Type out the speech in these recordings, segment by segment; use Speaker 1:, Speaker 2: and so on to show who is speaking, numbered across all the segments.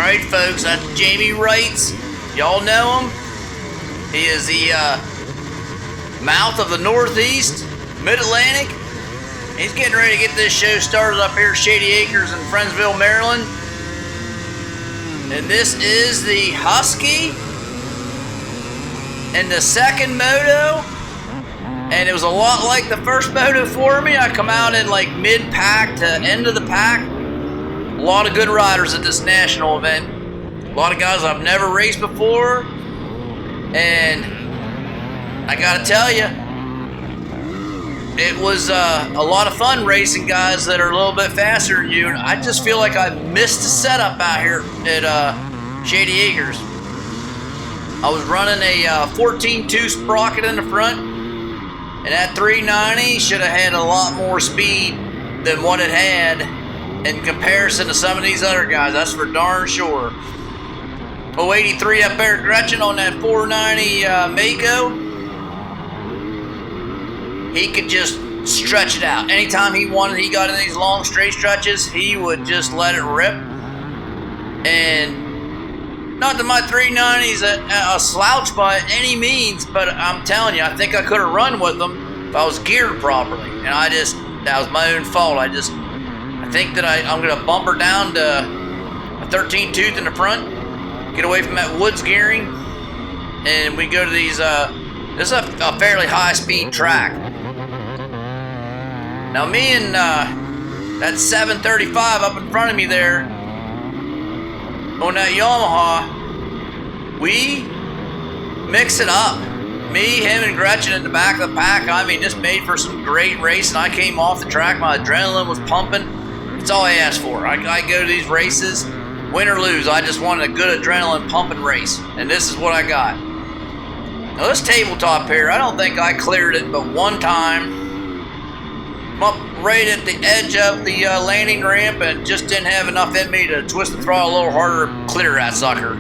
Speaker 1: Alright folks, that's Jamie Wrights. Y'all know him. He is the mouth of the Northeast, Mid-Atlantic. He's getting ready to get this show started up here at Shady Acres in Friendsville, Maryland. And this is the Husky and the second moto. And it was a lot like the first moto for me. I come out in like mid-pack to end of the pack. A lot of good riders at this national event. A lot of guys I've never raced before. And I gotta tell you, it was a lot of fun racing guys that are a little bit faster than you. And I just feel like I missed the setup out here at Shady Acres. I was running a 14.2 sprocket in the front, and that 390 should have had a lot more speed than what it had in comparison to some of these other guys, that's for darn sure. 083 up there, Gretchen on that 490 Mako. He could just stretch it out. Anytime he wanted, he got in these long straight stretches, he would just let it rip. And not that my 390's a slouch by any means, but I'm telling you, I think I could have run with them if I was geared properly. And that was my own fault. I think that I'm going to bump her down to a 13 tooth in the front, get away from that woods gearing, and we go to these, this is a fairly high speed track. Now me and that 735 up in front of me there, on that Yamaha, we mix it up. Me, him, and Gretchen in the back of the pack. I mean, this made for some great racing. I came off the track, my adrenaline was pumping. That's all I asked for. I go to these races, win or lose, I just wanted a good adrenaline pumping race, and this is what I got. Now this tabletop here, I don't think I cleared it but one time. I'm up right at the edge of the landing ramp and just didn't have enough in me to twist the throttle a little harder to clear that sucker.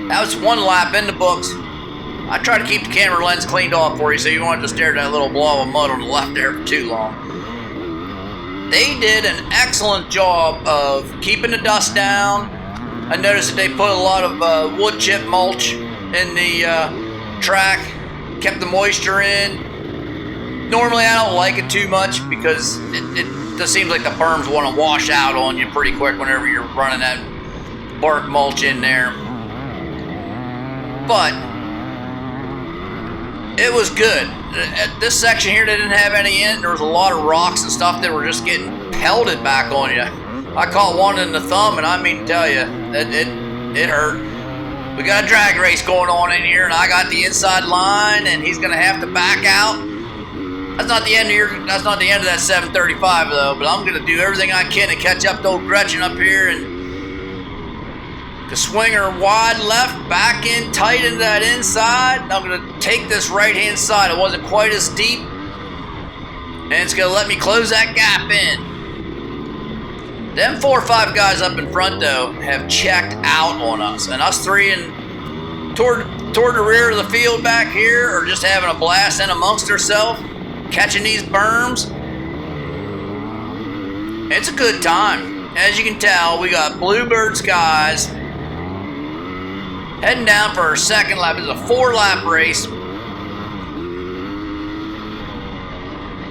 Speaker 1: That was one lap in the books. I tried to keep the camera lens cleaned off for you so you wanted to stare at that little blob of mud on the left there for too long. They did an excellent job of keeping the dust down. I noticed that they put a lot of wood chip mulch in the track, kept the moisture in. Normally I don't like it too much because it just seems like the berms want to wash out on you pretty quick whenever you're running that bark mulch in there. But it was good. At this section here, they didn't have any in. There was a lot of rocks and stuff that were just getting pelted back on you. I caught one in the thumb, and I mean to tell you, it hurt. We got a drag race going on in here, and I got the inside line, and he's gonna have to back out. That's not the end of that 735 though, but I'm gonna do everything I can to catch up to old Gretchen up here and to swing her wide left, back in tight into that inside. I'm gonna take this right hand side. It wasn't quite as deep, and it's gonna let me close that gap in. Them 4 or 5 guys up in front though have checked out on us, and us three in toward the rear of the field back here are just having a blast in amongst ourselves, catching these berms. It's a good time. As you can tell, we got Bluebird skies heading down for our second lap. It's a 4-lap race.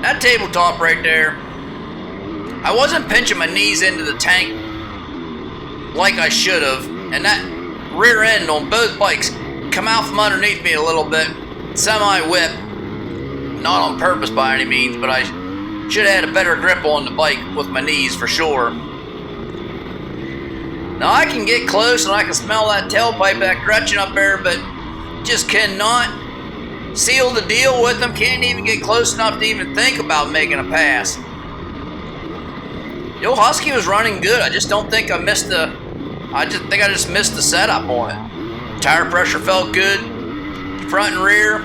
Speaker 1: That tabletop right there, I wasn't pinching my knees into the tank like I should have, and that rear end on both bikes come out from underneath me a little bit, semi-whip. Not on purpose by any means, but I should have had a better grip on the bike with my knees for sure. Now I can get close and I can smell that tailpipe, that Gretchen up there, but just cannot seal the deal with them. Can't even get close enough to even think about making a pass. The old Husky was running good. I just don't think I missed the setup on it. Tire pressure felt good, front and rear.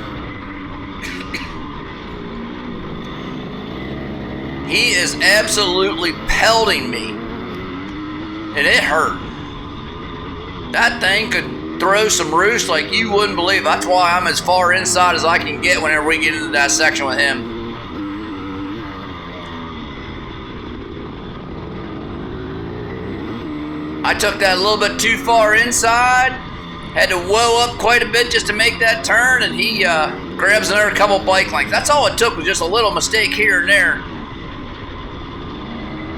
Speaker 1: He is absolutely pelting me, and it hurt. That thing could throw some roost like you wouldn't believe. That's why I'm as far inside as I can get whenever we get into that section with him. I took that a little bit too far inside. Had to whoa up quite a bit just to make that turn, and he grabs another couple bike lengths. That's all it took, was just a little mistake here and there.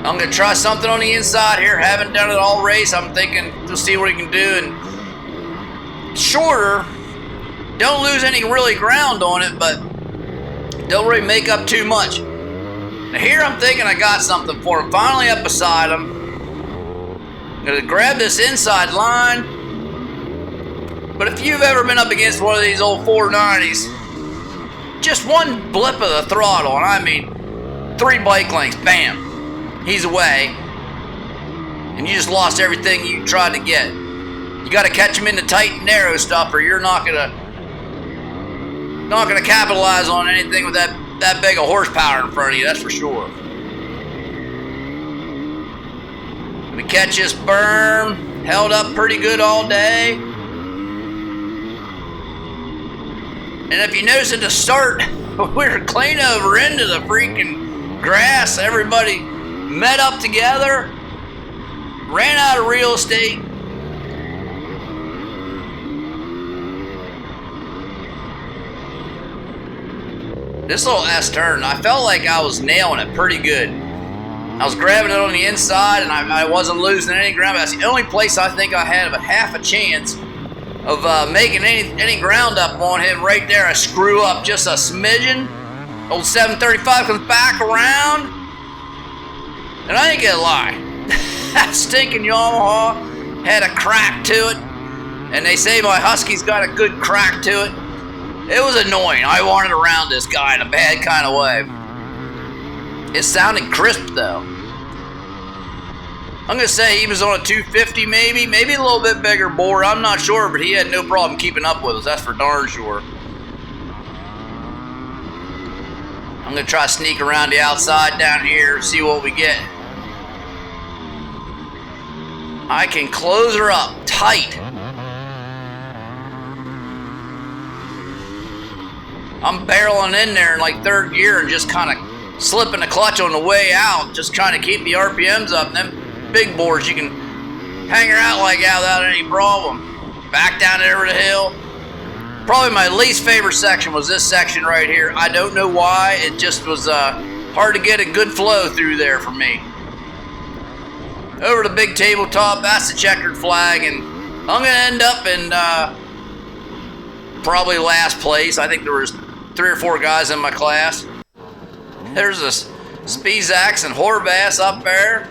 Speaker 1: I'm going to try something on the inside here. Haven't done it all race. I'm thinking to see what he can do. And shorter, don't lose any really ground on it, but don't really make up too much. Now here I'm thinking I got something for him. Finally up beside him. I'm going to grab this inside line. But if you've ever been up against one of these old 490s, just one blip of the throttle, and I mean 3 bike lengths, bam, he's away. And you just lost everything you tried to get. You got to catch him in the tight and narrow stuff, or you're not gonna capitalize on anything with that big of horsepower in front of you, that's for sure. We catch this berm, held up pretty good all day. And if you notice at the start, we were clean over into the freaking grass. Everybody met up together, ran out of real estate. This little S turn, I felt like I was nailing it pretty good. I was grabbing it on the inside, and I wasn't losing any ground. That's the only place I think I had a half a chance of making any ground up on him. Right there, I screw up just a smidgen. Old 735 comes back around, and I ain't gonna lie, that stinking Yamaha had a crack to it, and they say my Husky's got a good crack to it. It was annoying. I wanted around this guy in a bad kind of way. It sounded crisp though. I'm gonna say he was on a 250 maybe a little bit bigger bore. I'm not sure, but he had no problem keeping up with us. That's for darn sure. I'm gonna try to sneak around the outside down here, see what we get. I can close her up tight. I'm barreling in there in like 3rd gear and just kind of slipping the clutch on the way out, just trying to keep the RPMs up. And them big bores, you can hang her out like that without any problem. Back down over the hill. Probably my least favorite section was this section right here. I don't know why. It just was hard to get a good flow through there for me. Over the big tabletop, that's the checkered flag, and I'm going to end up in probably last place. I think there was 3 or 4 guys in my class. There's this Spezax and Horvath up there.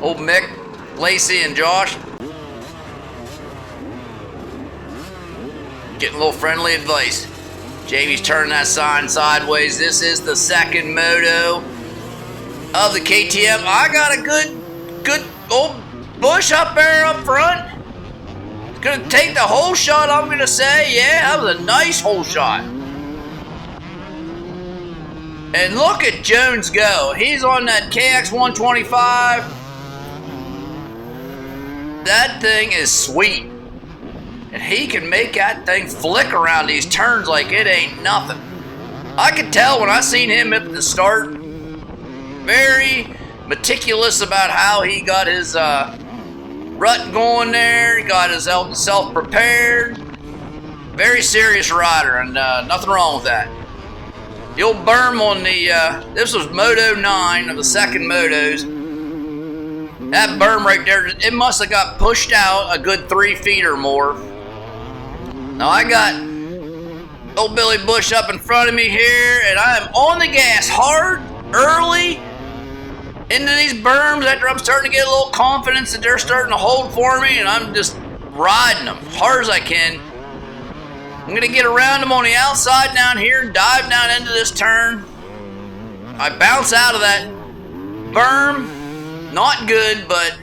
Speaker 1: Old Mick, Lacey, and Josh. Getting a little friendly advice. Jamie's turning that sign sideways. This is the 2nd moto of the KTM. I got a good old bush up there up front. It's gonna take the hole shot, I'm gonna say. Yeah, that was a nice hole shot. And look at Jones go. He's on that KX125. That thing is sweet. And he can make that thing flick around these turns like it ain't nothing. I could tell when I seen him at the start. Very meticulous about how he got his rut going there. He got himself prepared. Very serious rider, and nothing wrong with that. The old berm on the, this was Moto 9 of the 2nd motos. That berm right there, it must have got pushed out a good 3 feet or more. Now I got old Billy Bush up in front of me here, and I am on the gas hard, early, into these berms after I'm starting to get a little confidence that they're starting to hold for me, and I'm just riding them hard as I can. I'm going to get around them on the outside down here and dive down into this turn. I bounce out of that berm. Not good, but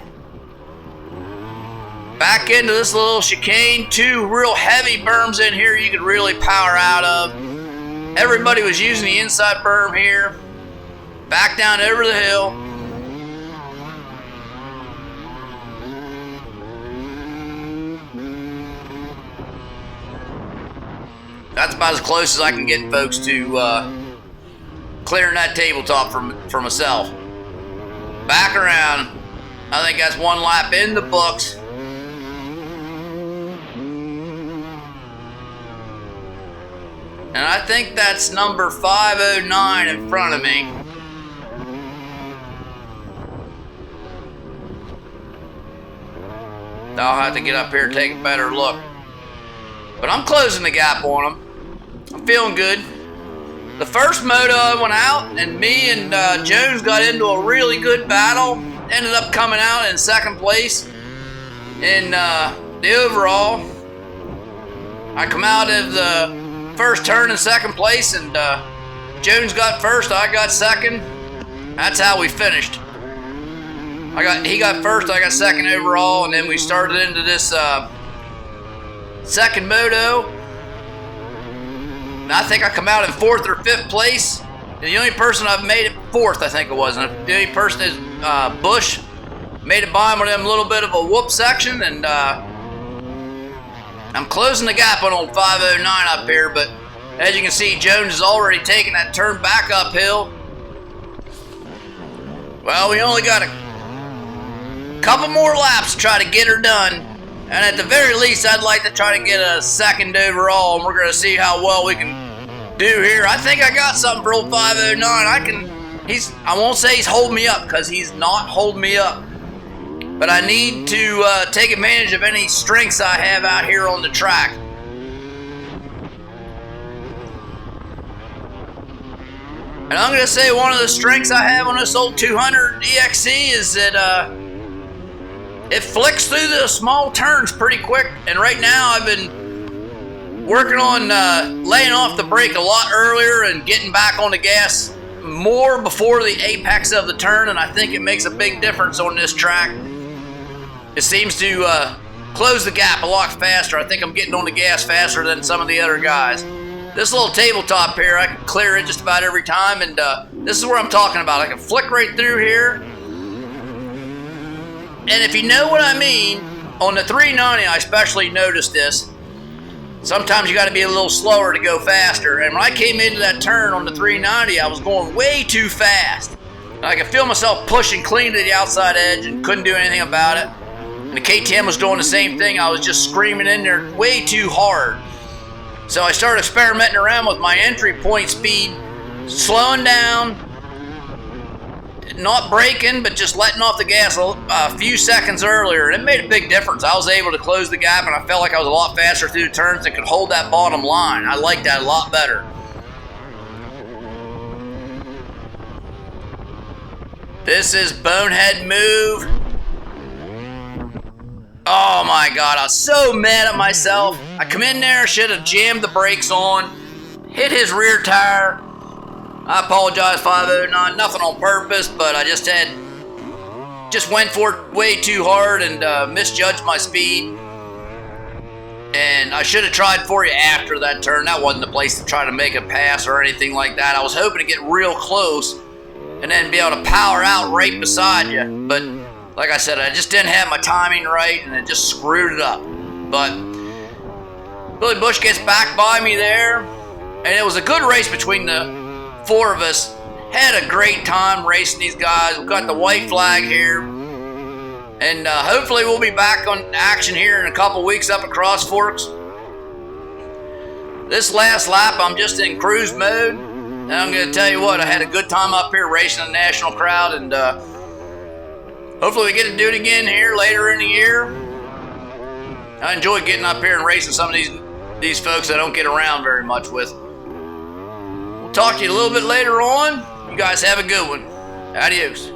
Speaker 1: back into this little chicane. 2 real heavy berms in here you could really power out of. Everybody was using the inside berm here. Back down over the hill. That's about as close as I can get folks to clearing that tabletop for myself. Back around. I think that's one lap in the books. And I think that's number 509 in front of me. I'll have to get up here and take a better look. But I'm closing the gap on him. I'm feeling good. The first moto I went out, and me and Jones got into a really good battle. Ended up coming out in second place in the overall. I come out of the first turn in second place, and Jones got first, I got second. That's how we finished. He got first, I got second overall, and then we started into this second moto. And I think I come out in fourth or fifth place. And the only person I've made it fourth, I think it was. And the only person is Bush. Made it by him with a little bit of a whoop section, and I'm closing the gap on old 509 up here. But as you can see, Jones is already taking that turn back uphill. Well, we only got a couple more laps to try to get her done, and at the very least I'd like to try to get a second overall, and we're going to see how well we can do here. I think I got something for old 509. I won't say he's holding me up, because he's not holding me up, but I need to take advantage of any strengths I have out here on the track. And I'm going to say one of the strengths I have on this old 200 EXC is that it flicks through the small turns pretty quick, and right now I've been working on laying off the brake a lot earlier and getting back on the gas more before the apex of the turn, and I think it makes a big difference on this track. It seems to close the gap a lot faster. I think I'm getting on the gas faster than some of the other guys. This little tabletop here, I can clear it just about every time, and this is where I'm talking about. I can flick right through here. And if you know what I mean, on the 390, I especially noticed this. Sometimes you got to be a little slower to go faster. And when I came into that turn on the 390, I was going way too fast. And I could feel myself pushing clean to the outside edge and couldn't do anything about it. And the KTM was doing the same thing. I was just screaming in there way too hard. So I started experimenting around with my entry point speed, slowing down, not braking, but just letting off the gas a few seconds earlier, and it made a big difference. I was able to close the gap, and I felt like I was a lot faster through the turns and could hold that bottom line. I like that a lot better. This is Bonehead Move. Oh my God, I was so mad at myself. I come in there, should have jammed the brakes on, hit his rear tire. I apologize, 509, nothing on purpose, but I just went for it way too hard and misjudged my speed. And I should have tried for you after that turn. That wasn't the place to try to make a pass or anything like that. I was hoping to get real close and then be able to power out right beside you. But like I said, I just didn't have my timing right, and it just screwed it up. But Billy Bush gets back by me there, and it was a good race between the four of us. Had a great time racing these guys. We've got the white flag here, and hopefully we'll be back on action here in a couple weeks up at Cross Forks. This last lap, I'm just in cruise mode, and I'm going to tell you what, I had a good time up here racing the national crowd, and hopefully we get to do it again here later in the year. I enjoy getting up here and racing some of these folks I don't get around very much with. Talk to you a little bit later on. You guys have a good one. Adios.